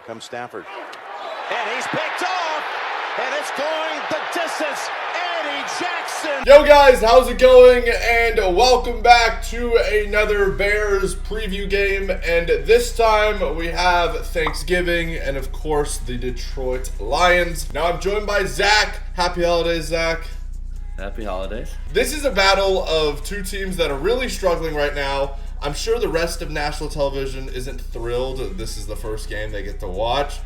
comes Stafford. And he's picked off. And it's going the distance. Eddie Jackson. Yo guys, how's it going? And welcome back to another Bears preview game. And this time we have Thanksgiving and of course the Detroit Lions. Now I'm joined by Zach. Happy holidays, Zach. Happy holidays. This is a battle of two teams that are really struggling right now. I'm sure the rest of national television isn't thrilled this is the first game they get to watch.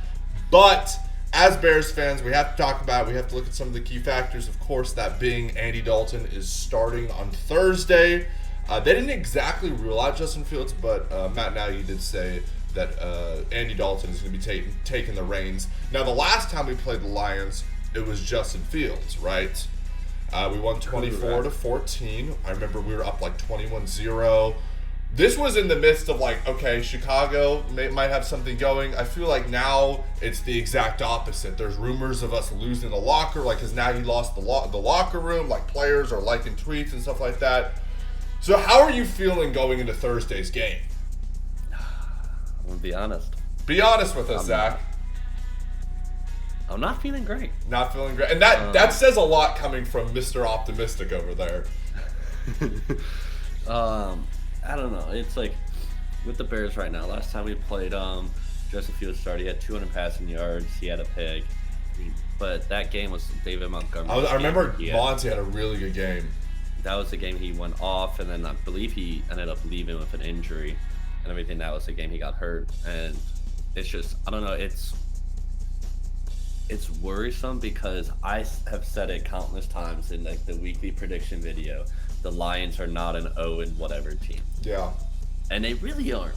But as Bears fans, we have to talk about it. We have to look at some of the key factors. Of course, that being Andy Dalton is starting on Thursday. They didn't exactly rule out Justin Fields, but Matt Nagy did say that Andy Dalton is going to be taking the reins. Now, the last time we played the Lions, it was Justin Fields, right? We won 24-14. I remember we were up like 21-0. This was in the midst of like, okay, Chicago might have something going. I feel like now it's the exact opposite. There's rumors of us losing the locker, like has Nagy lost the locker room, like players are liking tweets and stuff like that. So how are you feeling going into Thursday's game? I'm going to be honest. Be honest with us, Zach. I'm not feeling great. Not feeling great. And that says a lot coming from Mr. Optimistic over there. I don't know. It's like with the Bears right now. Last time we played, Justin Fields started. He had 200 passing yards. He had a pick. But that game was David Montgomery. I remember Monty had a really good game. That was the game he went off, and then I believe he ended up leaving with an injury and everything. That was the game he got hurt. And it's just, I don't know. It's worrisome because I have said it countless times in like the weekly prediction video. The Lions are not an 0 and whatever team. Yeah. And they really aren't.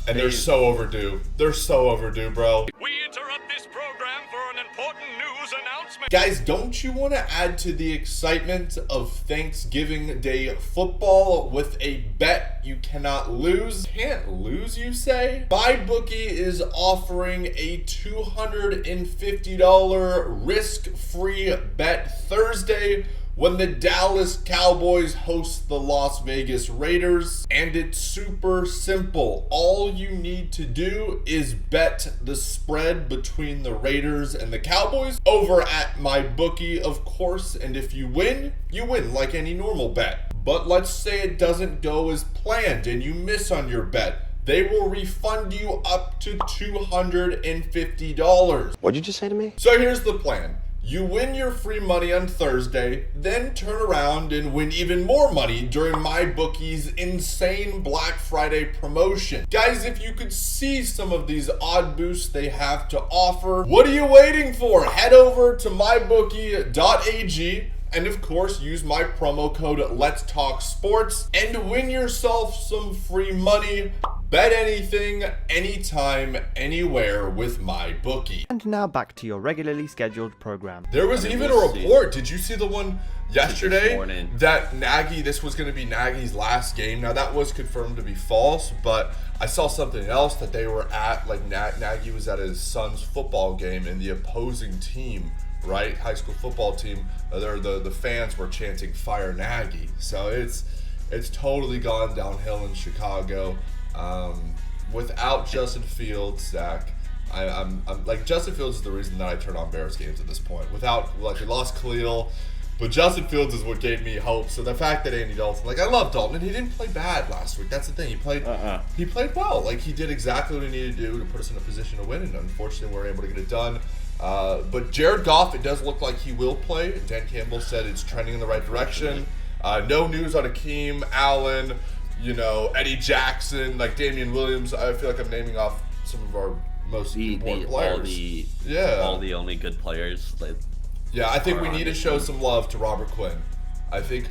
And they're so overdue. They're so overdue, bro. We interrupt this program for an important news announcement. Guys, don't you want to add to the excitement of Thanksgiving Day football with a bet you cannot lose? Can't lose, you say? MyBookie is offering a $250 risk-free bet Thursday when the Dallas Cowboys host the Las Vegas Raiders. And it's super simple. All you need to do is bet the spread between the Raiders and the Cowboys over at MyBookie, of course. And if you win like any normal bet. But let's say it doesn't go as planned and you miss on your bet. They will refund you up to $250. What'd you just say to me? So here's the plan. You win your free money on Thursday, then turn around and win even more money during MyBookie's insane Black Friday promotion. Guys, if you could see some of these odd boosts they have to offer, what are you waiting for? Head over to mybookie.ag and of course use my promo code Let's Talk Sports and win yourself some free money. Bet anything, anytime, anywhere with MyBookie. And now back to your regularly scheduled program. There was even a report. Did you see the one yesterday that this was going to be Nagy's last game? Now that was confirmed to be false, but I saw something else that they were at, like Nagy was at his son's football game and the opposing team, right, high school football team, the fans were chanting "Fire Nagy." So it's totally gone downhill in Chicago. Without Justin Fields, Zach, I'm like, Justin Fields is the reason that I turn on Bears games at this point. Without, like, we lost Khalil, but Justin Fields is what gave me hope. So the fact that Andy Dalton, like, I love Dalton, and he didn't play bad last week. That's the thing. He played well. Like, he did exactly what he needed to do to put us in a position to win, and unfortunately, we weren't able to get it done. But Jared Goff, it does look like he will play. Dan Campbell said it's trending in the right direction. No news on Akeem, Allen, Eddie Jackson, like Damian Williams. I feel like I'm naming off some of our most important players. All the only good players. I think we need to show some love to Robert Quinn. I think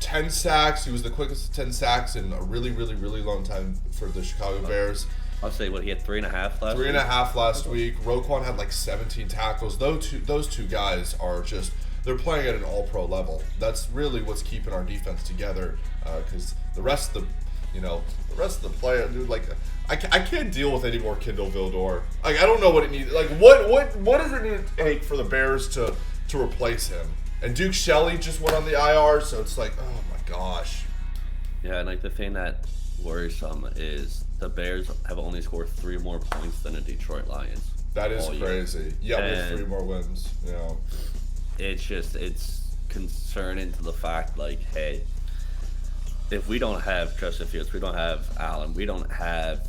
10 sacks. He was the quickest 10 sacks in a really, really, really long time for the Chicago Bears. I'll say he had 3.5 last week. 3.5 last week. Roquan had like 17 tackles. Those two guys are just, they're playing at an all-pro level. That's really what's keeping our defense together. Because the rest of the players, dude, like, I can't deal with any more Kindle Vildor. Like, I don't know what it needs. Like, what does it need to take for the Bears to replace him? And Duke Shelley just went on the IR, so it's like, oh my gosh. Yeah, and like the thing that worrisome is the Bears have only scored 3 more points than the Detroit Lions. That is crazy. Yeah, we have 3 more wins. Yeah. It's concerning to the fact, like, hey, if we don't have Justin Fields, we don't have Allen, we don't have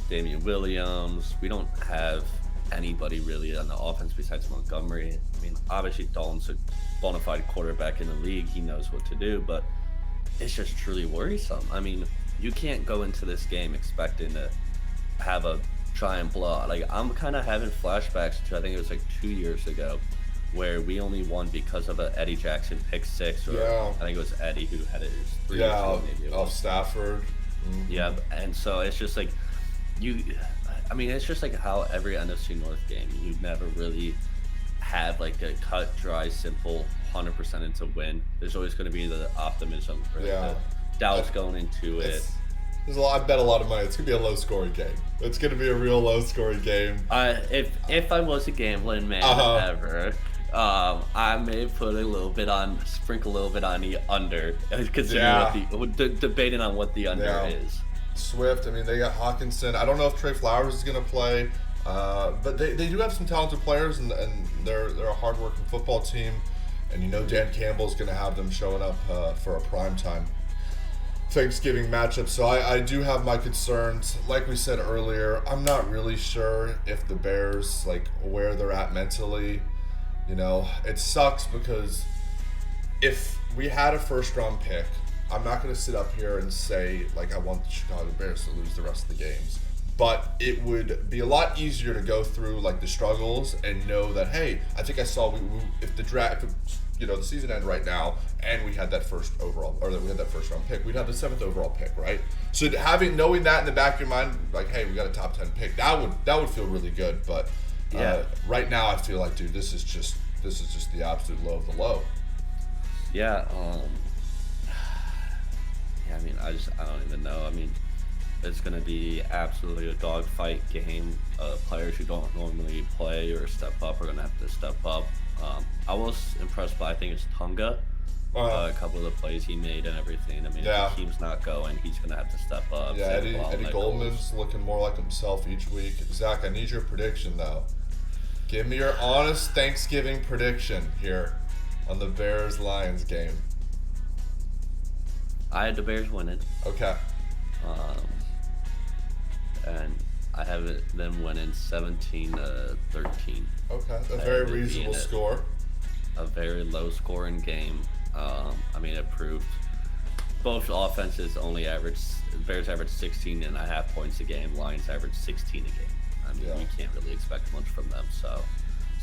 Damian Williams, we don't have anybody really on the offense besides Montgomery. I mean, obviously Dalton's a bona fide quarterback in the league. He knows what to do, but it's just truly worrisome. I mean, you can't go into this game expecting to have a giant blowout. Like, I'm kind of having flashbacks to, I think it was like 2 years ago, where we only won because of a Eddie Jackson pick 6, or I think it was Eddie who had it. 3 years ago, maybe off Stafford. Mm-hmm. Yeah, and so it's just like it's just like how every NFC North game, you never really have like a cut, dry, simple 100% into win. There's always going to be the optimism for the doubts going into it. There's a lot. I bet a lot of money. It's gonna be a low-scoring game. It's gonna be a real low-scoring game. If I was a gambling man ever, I may put sprinkle a little bit on the under, considering debating on what the under is. Swift. I mean, they got Hawkinson. I don't know if Trey Flowers is gonna play, but they do have some talented players, and they're a hard-working football team. And Dan Campbell's gonna have them showing up for a primetime Thanksgiving matchup. So I do have my concerns. Like we said earlier, I'm not really sure if the Bears, like, where they're at mentally. It sucks because if we had a first-round pick, I'm not going to sit up here and say, like, I want the Chicago Bears to lose the rest of the games. But it would be a lot easier to go through, like, the struggles and know that, hey, I think I saw if the draft, the season ended right now and we had that first overall, or that we had that first round pick, we'd have the 7th overall pick, right? So knowing that in the back of your mind, like, hey, we got a top 10 pick, that would feel really good. But right now I feel like, dude, this is just the absolute low of the low. Yeah. I mean, I don't even know. I mean, it's going to be absolutely a dogfight game. Players who don't normally play or step up are going to have to step up. I was impressed by, I think it's Tonga, a couple of the plays he made and everything. I mean, if the team's not going, he's going to have to step up. Yeah, Eddie Goldman's looking more like himself each week. Zach, I need your prediction, though. Give me your honest Thanksgiving prediction here on the Bears-Lions game. I had the Bears winning. Okay. And I have them winning 17-13. Okay, a very reasonable score. A very low-scoring game. I mean, it proved both offenses Bears averaged 16.5 points a game. Lions averaged 16 a game. I mean, you can't really expect much from them. So,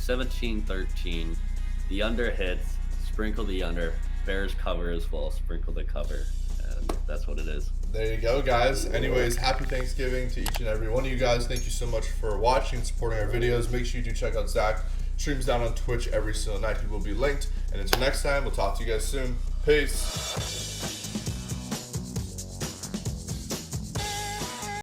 17-13. The under hits. Sprinkle the under. Bears cover as well. Sprinkle the cover. And that's what it is. There you go, guys. Anyways, happy Thanksgiving to each and every one of you guys. Thank you so much for watching and supporting our videos. Make sure you do check out Zach. Streams down on Twitch every single night. He will be linked. And until next time, we'll talk to you guys soon. Peace.